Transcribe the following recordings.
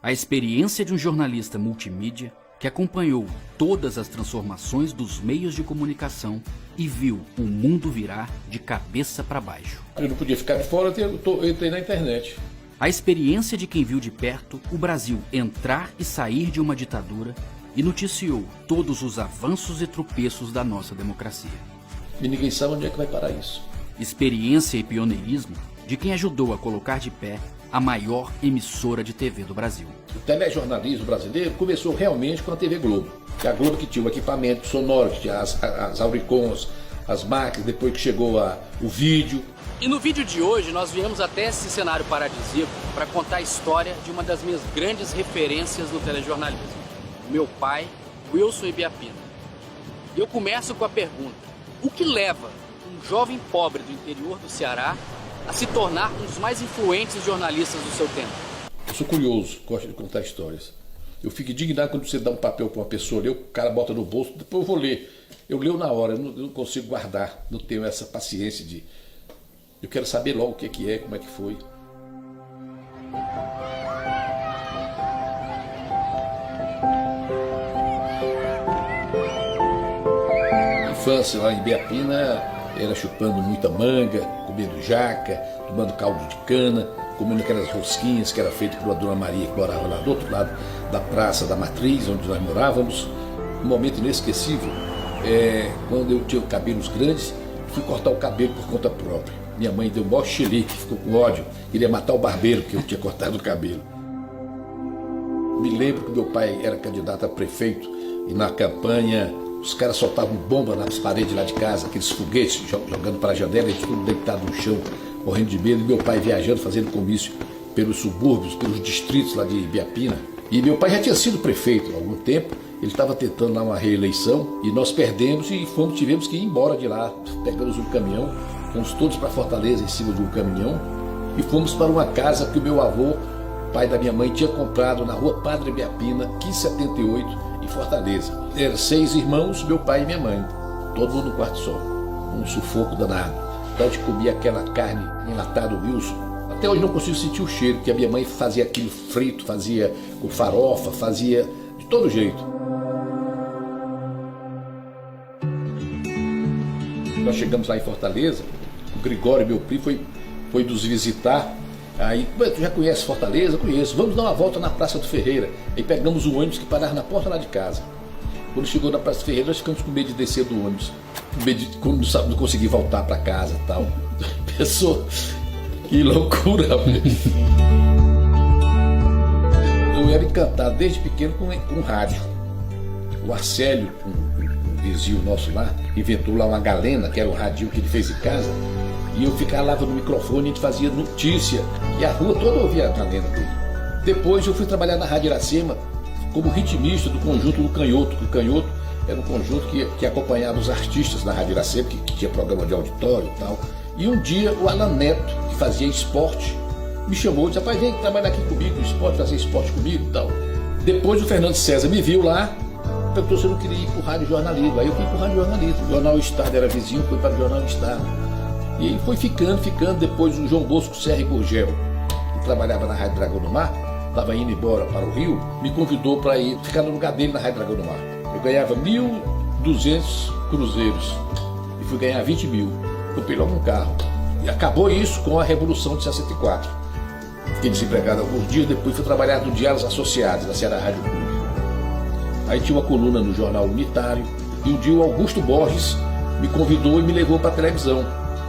A experiência de um jornalista multimídia que acompanhou todas as transformações dos meios de comunicação e viu o mundo virar de cabeça para baixo. Eu não podia ficar de fora, eu entrei na internet. A experiência de quem viu de perto o Brasil entrar e sair de uma ditadura e noticiou todos os avanços e tropeços da nossa democracia. E ninguém sabe onde é que vai parar isso. Experiência e pioneirismo de quem ajudou a colocar de pé a maior emissora de TV do Brasil. O telejornalismo brasileiro começou realmente com a TV Globo. A Globo que tinha o equipamento sonoro, que tinha as Auricons, as máquinas, depois que chegou o vídeo. E no vídeo de hoje nós viemos até esse cenário paradisíaco para contar a história de uma das minhas grandes referências no telejornalismo. Meu pai, Wilson Ibiapina. E eu começo com a pergunta: o que leva um jovem pobre do interior do Ceará a se tornar um dos mais influentes jornalistas do seu tempo? Eu sou curioso, gosto de contar histórias. Eu fico indignado quando você dá um papel para uma pessoa ler, o cara bota no bolso, depois eu vou ler. Eu leio na hora, eu não consigo guardar, não tenho essa paciência de... Eu quero saber logo o que é, como é que foi. A infância lá em Ibiapina era chupando muita manga, comendo jaca, tomando caldo de cana, comendo aquelas rosquinhas que era feita pela Dona Maria, que morava lá do outro lado da Praça da Matriz, onde nós morávamos. Um momento inesquecível, quando eu tinha cabelos grandes, fui cortar o cabelo por conta própria. Minha mãe deu um maior xilique, ficou com ódio, queria matar o barbeiro porque eu tinha cortado o cabelo. Me lembro que meu pai era candidato a prefeito e na campanha os caras soltavam bomba nas paredes lá de casa, aqueles foguetes jogando para a janela, a gente tudo deitado no chão, morrendo de medo, e meu pai viajando, fazendo comício pelos subúrbios, pelos distritos lá de Ibiapina. E meu pai já tinha sido prefeito há algum tempo, ele estava tentando lá uma reeleição e nós perdemos e tivemos que ir embora de lá. Pegamos um caminhão, fomos todos para Fortaleza em cima de um caminhão e fomos para uma casa que o meu avô, pai da minha mãe, tinha comprado na rua Padre Ibiapina, 1578, em Fortaleza. Eram 6 irmãos, meu pai e minha mãe, todo mundo no quarto só, um sufoco danado. Então a gente comia aquela carne enlatada do Wilson. Até hoje não consigo sentir o cheiro, porque a minha mãe fazia aquilo frito, fazia com farofa, fazia de todo jeito. Nós chegamos lá em Fortaleza, o Gregório, meu primo, foi nos visitar. Aí, tu já conhece Fortaleza? Conheço. Vamos dar uma volta na Praça do Ferreira. Aí pegamos um ônibus que parava na porta lá de casa. Quando chegou na Praça do Ferreira, nós ficamos com medo de descer do ônibus. Com medo de não conseguir voltar para casa e tal. Pensou, que loucura, velho. Eu era encantado desde pequeno com rádio. O Arcélio, um vizinho nosso lá, inventou lá uma galena, que era o radinho que ele fez em casa. E eu ficava lá no microfone, a gente fazia notícia. E a rua toda ouvia a galena dele. Depois eu fui trabalhar na Rádio Iracema como ritmista do conjunto do Canhoto. O Canhoto era um conjunto que acompanhava os artistas da Rádio Iracema, que tinha programa de auditório e tal. E um dia o Alan Neto, que fazia esporte, me chamou e disse: rapaz, vem trabalhar aqui comigo no esporte, fazer esporte comigo e tal. Depois o Fernando César me viu lá, perguntou se eu não queria ir para o Rádio Jornalismo. Aí eu fui para o Rádio Jornalismo. O Jornal Estado era vizinho, fui para o Jornal Estado. E aí foi ficando. Depois o João Bosco Serra Gurgel, que trabalhava na Rádio Dragão do Mar, estava indo embora para o Rio, me convidou para ir ficar no lugar dele na Rádio Dragão do Mar. Eu ganhava 1.200 cruzeiros e fui ganhar 20 mil. Comprei logo um carro. E acabou isso com a Revolução de 64. Fiquei desempregado alguns dias, depois fui trabalhar no Diários Associados, da Ceará Rádio Clube. Aí tinha uma coluna no Jornal Unitário, e um dia o Augusto Borges me convidou e me levou para a televisão.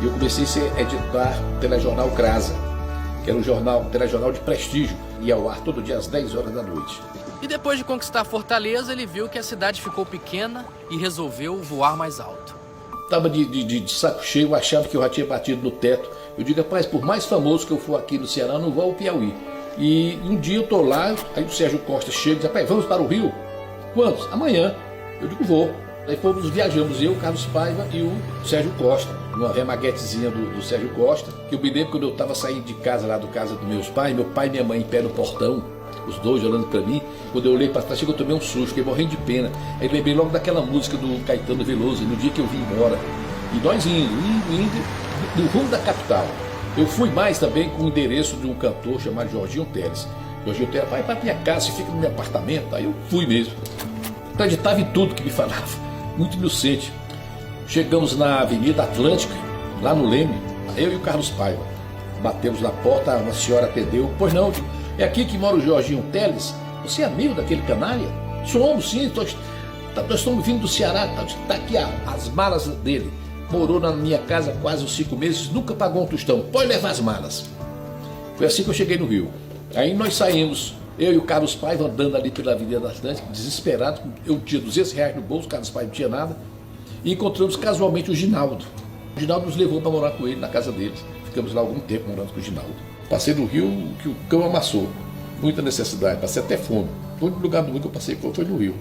E eu comecei a editar o telejornal Crasa, que era um telejornal de prestígio, ia ao ar todo dia às 10 horas da noite. E depois de conquistar Fortaleza, ele viu que a cidade ficou pequena e resolveu voar mais alto. Estava de saco cheio, eu achava que eu já tinha batido no teto. Eu digo: rapaz, por mais famoso que eu for aqui no Ceará, eu não vou ao Piauí. E um dia eu estou lá, aí o Sérgio Costa chega e diz: rapaz, vamos para o Rio? Quantos? Amanhã. Eu digo: vou. Aí viajamos, eu, Carlos Paiva e o Sérgio Costa, numa remaguetezinha do Sérgio Costa, que eu me lembro quando eu estava saindo de casa, lá do casa dos meus pais, meu pai e minha mãe em pé no portão, os dois olhando para mim. Quando eu olhei para trás, eu tomei um susto, fiquei morrendo de pena. Aí lembrei logo daquela música do Caetano Veloso, No Dia Que Eu Vim Embora. E nós indo do rumo da capital. Eu fui mais também com o endereço de um cantor chamado Jorginho Teles. Hoje eu tenho, vai para minha casa, você fica no meu apartamento. Aí eu fui mesmo. Acreditava em tudo que me falava, muito inocente. Chegamos na Avenida Atlântica, lá no Leme, eu e o Carlos Paiva. Batemos na porta, uma senhora atendeu. Pois não, é aqui que mora o Jorginho Teles. Você é amigo daquele canalha? Somos, sim, nós estamos vindo do Ceará, está aqui as malas dele. Morou na minha casa quase uns 5 meses, nunca pagou um tostão. Pode levar as malas. Foi assim que eu cheguei no Rio. Aí nós saímos, eu e o Carlos Paiva andando ali pela Avenida Atlântica, desesperado. Eu tinha R$200 no bolso, o Carlos Paiva não tinha nada. E encontramos casualmente o Ginaldo. O Ginaldo nos levou para morar com ele na casa deles. Ficamos lá algum tempo morando com o Ginaldo. Passei no Rio que o cão amassou. Muita necessidade, passei até fome. O único lugar do mundo que eu passei foi no Rio.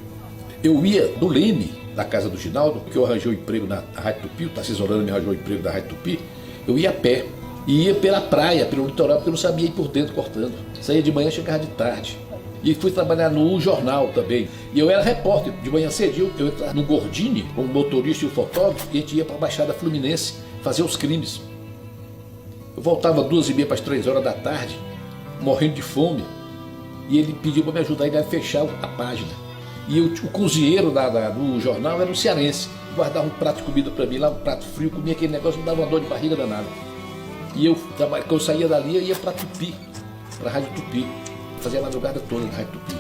Eu ia do Leme, da casa do Ginaldo, porque eu arranjei um emprego na Rádio Tupi, o Tarcísio Orlando me arranjou um emprego na Rádio Tupi. Eu ia a pé. E ia pela praia, pelo litoral, porque eu não sabia ir por dentro cortando. Saía de manhã, chegava de tarde. E fui trabalhar no jornal também. E eu era repórter. De manhã cedinho, eu entrava no Gordini, com o motorista e o fotógrafo, e a gente ia para a Baixada Fluminense fazer os crimes. Eu voltava 2h30 para as 3 horas da tarde, morrendo de fome. E ele pediu para me ajudar ele a fechar a página. E o cozinheiro do jornal era um cearense. Guardava um prato de comida para mim, lá um prato frio, comia aquele negócio, me dava uma dor de barriga danada. E quando eu saía dali, eu ia para Tupi, para a Rádio Tupi. Fazia a madrugada toda na Rádio Tupi.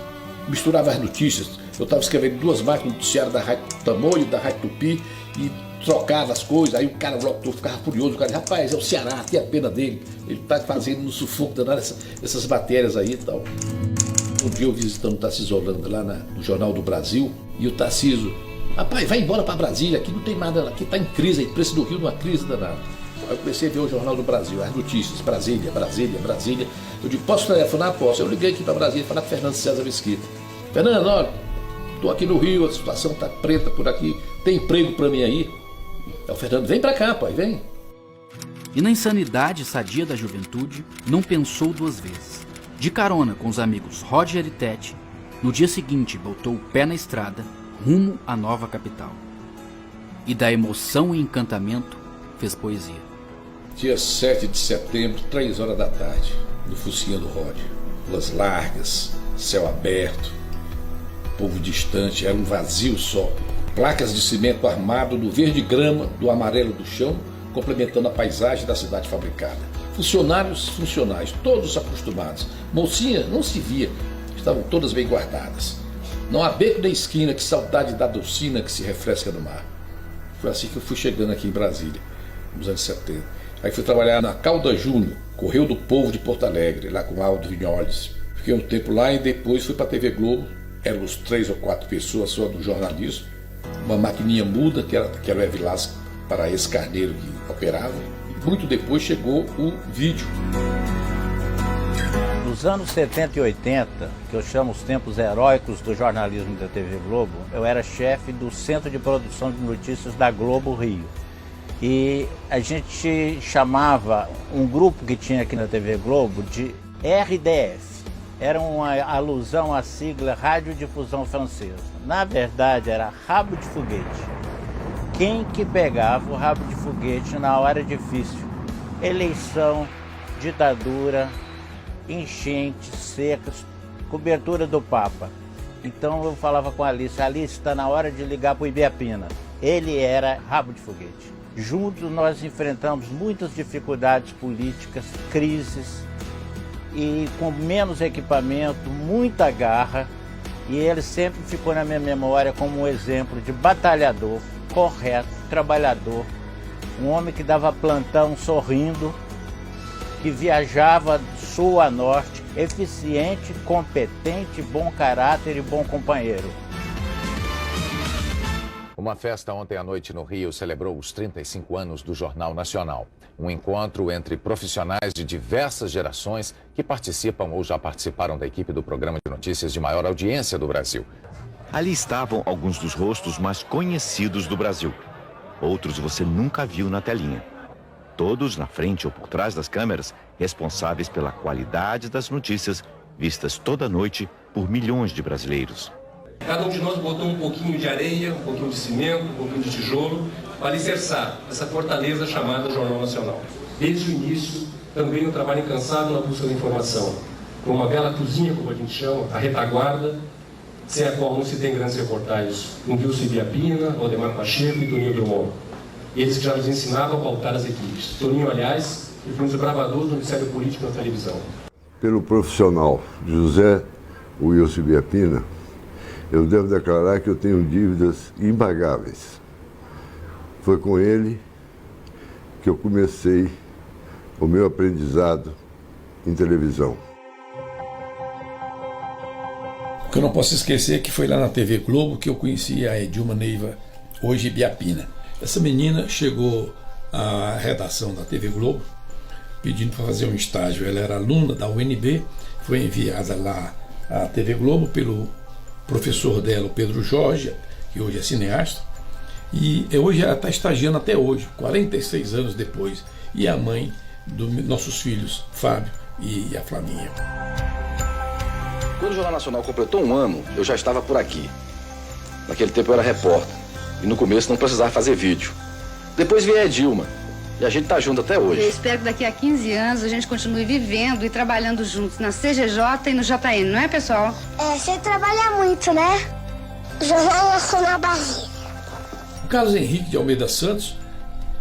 Misturava as notícias. Eu estava escrevendo 2 máquinas no noticiário da Rádio Tamoio, da Rádio Tupi, e trocava as coisas. Aí o cara, o locutor, ficava furioso. O cara dizia, rapaz, é o Ceará, tem a pena dele. Ele está fazendo no sufoco danado essas matérias aí e tal. Um dia eu visitando o Tarcísio Orlando lá no Jornal do Brasil, e o Tarcísio, rapaz, vai embora para Brasília, aqui não tem nada, aqui está em crise, a imprensa do Rio numa crise danada. Aí eu comecei a ver o Jornal do Brasil, as notícias, Brasília. Eu digo, posso telefonar? Posso. Eu liguei aqui para Brasília, falar com o Fernando César Mesquita. Fernando, olha, estou aqui no Rio, a situação está preta por aqui, tem emprego para mim aí? Aí o Fernando, vem para cá, pai, vem. E na insanidade sadia da juventude, não pensou 2 vezes. De carona com os amigos Roger e Tete, no dia seguinte botou o pé na estrada, rumo à nova capital. E da emoção e encantamento, fez poesia. Dia 7 de setembro, 3 horas da tarde, no Focinha do Roger. Ruas largas, céu aberto, povo distante, era um vazio só. Placas de cimento armado do verde grama, do amarelo do chão, complementando a paisagem da cidade fabricada. Funcionários, todos acostumados. Mocinha não se via, estavam todas bem guardadas. Não há beco nem esquina, que saudade da docina que se refresca no mar. Foi assim que eu fui chegando aqui em Brasília, nos anos 70. Aí fui trabalhar na Calda Júnior, Correio do Povo de Porto Alegre, lá com Aldo Vinholes. Fiquei um tempo lá e depois fui para a TV Globo. Éramos 3 ou 4 pessoas só do jornalismo. Uma maquininha muda, que era o Evilás para esse Carneiro que operava. E muito depois chegou o vídeo. Nos anos 70 e 80, que eu chamo os tempos heróicos do jornalismo da TV Globo, eu era chefe do Centro de Produção de Notícias da Globo Rio. E a gente chamava um grupo que tinha aqui na TV Globo de RDF. Era uma alusão à sigla Radiodifusão Francesa. Na verdade, era rabo de foguete. Quem que pegava o rabo de foguete na hora difícil? Eleição, ditadura, enchentes, secas, cobertura do Papa. Então eu falava com a Alice está na hora de ligar para o Ibiapina. Ele era rabo de foguete. Juntos nós enfrentamos muitas dificuldades políticas, crises, e com menos equipamento, muita garra, e ele sempre ficou na minha memória como um exemplo de batalhador, correto, trabalhador, um homem que dava plantão sorrindo, que viajava do sul a norte, eficiente, competente, bom caráter e bom companheiro. Uma festa ontem à noite no Rio celebrou os 35 anos do Jornal Nacional. Um encontro entre profissionais de diversas gerações que participam ou já participaram da equipe do programa de notícias de maior audiência do Brasil. Ali estavam alguns dos rostos mais conhecidos do Brasil. Outros você nunca viu na telinha. Todos na frente ou por trás das câmeras, responsáveis pela qualidade das notícias vistas toda noite por milhões de brasileiros. Cada um de nós botou um pouquinho de areia, um pouquinho de cimento, um pouquinho de tijolo para alicerçar essa fortaleza chamada Jornal Nacional. Desde o início, também um trabalho incansável na busca da informação. com uma bela cozinha, como a gente chama, a retaguarda, sem a qual não se tem grandes reportagens, com Wilson Ibiapina, Valdemar Pacheco e Toninho Drummond. Eles que já nos ensinavam a pautar as equipes. Toninho, aliás, foi um dos bravadores do Ministério Político na televisão. Pelo profissional José Wilson Ibiapina, eu devo declarar que eu tenho dívidas impagáveis. Foi com ele que eu comecei o meu aprendizado em televisão. O que eu não posso esquecer é que foi lá na TV Globo que eu conheci a Edilma Neiva, hoje Ibiapina. Essa menina chegou à redação da TV Globo pedindo para fazer um estágio. Ela era aluna da UNB, foi enviada lá à TV Globo pelo professor dela, o Pedro Jorge, que hoje é cineasta, e hoje ela está estagiando até hoje, 46 anos depois, e é a mãe dos nossos filhos, Fábio e a Flavinha. Quando o Jornal Nacional completou um ano, eu já estava por aqui. Naquele tempo eu era repórter, e no começo não precisava fazer vídeo. Depois veio a Dilma, e a gente tá junto até hoje. Eu espero que daqui a 15 anos a gente continue vivendo e trabalhando juntos na CGJ e no JN, não é, pessoal? Você trabalha muito, né? Jornal Nacional Brasília. O Carlos Henrique de Almeida Santos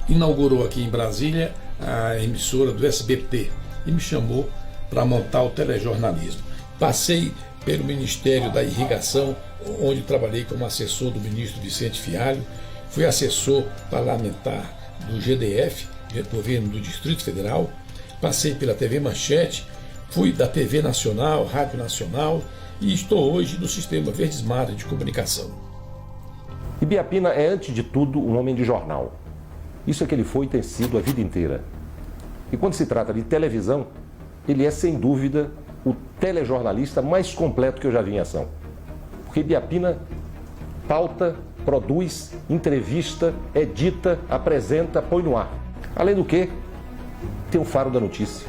inaugurou aqui em Brasília a emissora do SBT e me chamou para montar o telejornalismo. Passei pelo Ministério da Irrigação, onde trabalhei como assessor do ministro Vicente Fialho, fui assessor parlamentar do GDF, governo do Distrito Federal, passei pela TV Manchete, fui da TV Nacional, Rádio Nacional e estou hoje no Sistema Verdes Mares de Comunicação. Ibiapina é, antes de tudo, um homem de jornal. Isso é que ele foi e tem sido a vida inteira. E quando se trata de televisão, ele é, sem dúvida, o telejornalista mais completo que eu já vi em ação. Porque Ibiapina pauta, produz, entrevista, edita, apresenta, põe no ar. Além do que, tem o faro da notícia.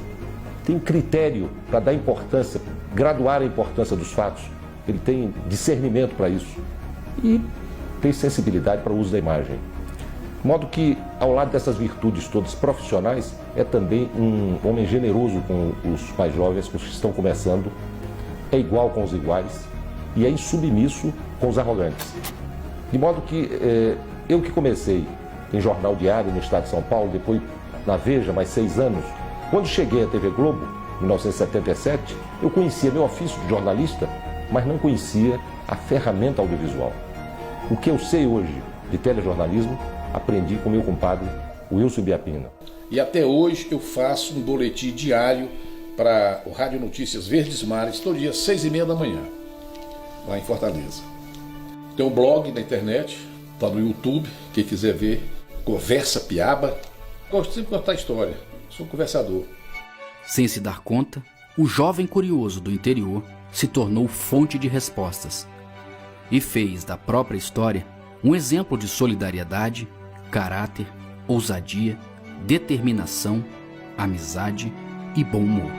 Tem um critério para dar importância, graduar a importância dos fatos. Ele tem discernimento para isso. E tem sensibilidade para o uso da imagem. De modo que, ao lado dessas virtudes todas profissionais, é também um homem generoso com os mais jovens, com os que estão começando, é igual com os iguais e é insubmisso com os arrogantes. De modo que eu que comecei em jornal diário no estado de São Paulo, depois na Veja, mais 6 anos, quando cheguei à TV Globo, em 1977, eu conhecia meu ofício de jornalista, mas não conhecia a ferramenta audiovisual. O que eu sei hoje de telejornalismo, aprendi com meu compadre Wilson Ibiapina. E até hoje eu faço um boletim diário para o Rádio Notícias Verdes Mares, todo dia, 6h30 da manhã, lá em Fortaleza. Tem um blog na internet, está no YouTube, quem quiser ver, Conversa Piaba. Gosto sempre de contar história, sou conversador. Sem se dar conta, o jovem curioso do interior se tornou fonte de respostas e fez da própria história um exemplo de solidariedade, caráter, ousadia, determinação, amizade e bom humor.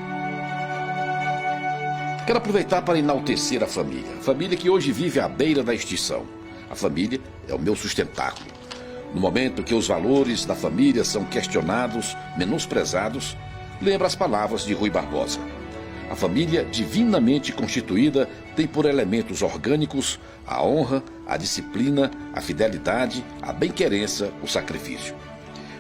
Quero aproveitar para enaltecer a família que hoje vive à beira da extinção. A família é o meu sustentáculo. No momento que os valores da família são questionados, menosprezados, lembra as palavras de Rui Barbosa. A família divinamente constituída tem por elementos orgânicos a honra, a disciplina, a fidelidade, a bem-querença, o sacrifício.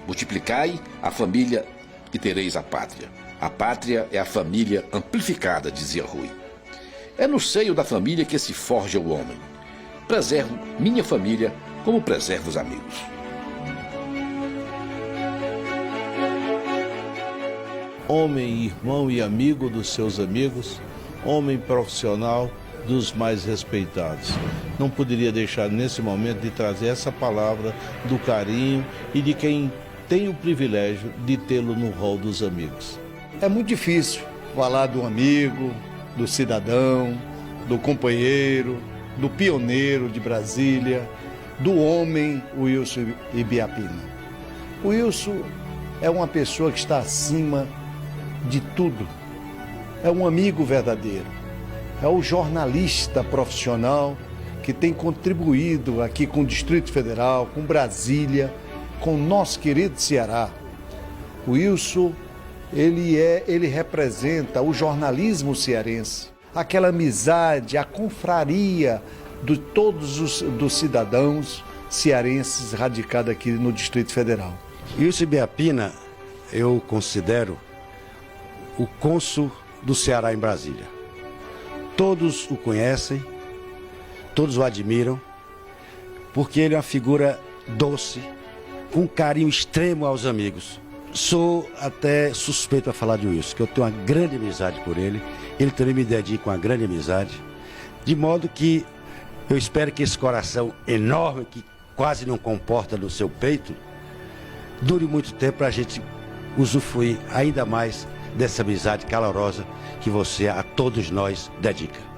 Multiplicai a família e tereis a pátria. A pátria é a família amplificada, dizia Rui. É no seio da família que se forja o homem. Preservo minha família como preservo os amigos. Homem, irmão e amigo dos seus amigos, homem profissional dos mais respeitados. Não poderia deixar nesse momento de trazer essa palavra do carinho e de quem tem o privilégio de tê-lo no rol dos amigos. É muito difícil falar do amigo, do cidadão, do companheiro, do pioneiro de Brasília, do homem Wilson Ibiapina. O Wilson é uma pessoa que está acima de tudo. É um amigo verdadeiro. É o jornalista profissional que tem contribuído aqui com o Distrito Federal, com Brasília, com o nosso querido Ceará. O Wilson ele representa o jornalismo cearense, aquela amizade, a confraria de todos os cidadãos cearenses radicados aqui no Distrito Federal. Wilson Ibiapina, eu considero o cônsul do Ceará em Brasília. Todos o conhecem, todos o admiram, porque ele é uma figura doce, com um carinho extremo aos amigos. Sou até suspeito a falar de Wilson, que eu tenho uma grande amizade por ele, ele também me dedica uma grande amizade, de modo que eu espero que esse coração enorme, que quase não comporta no seu peito, dure muito tempo para a gente usufruir ainda mais dessa amizade calorosa que você a todos nós dedica.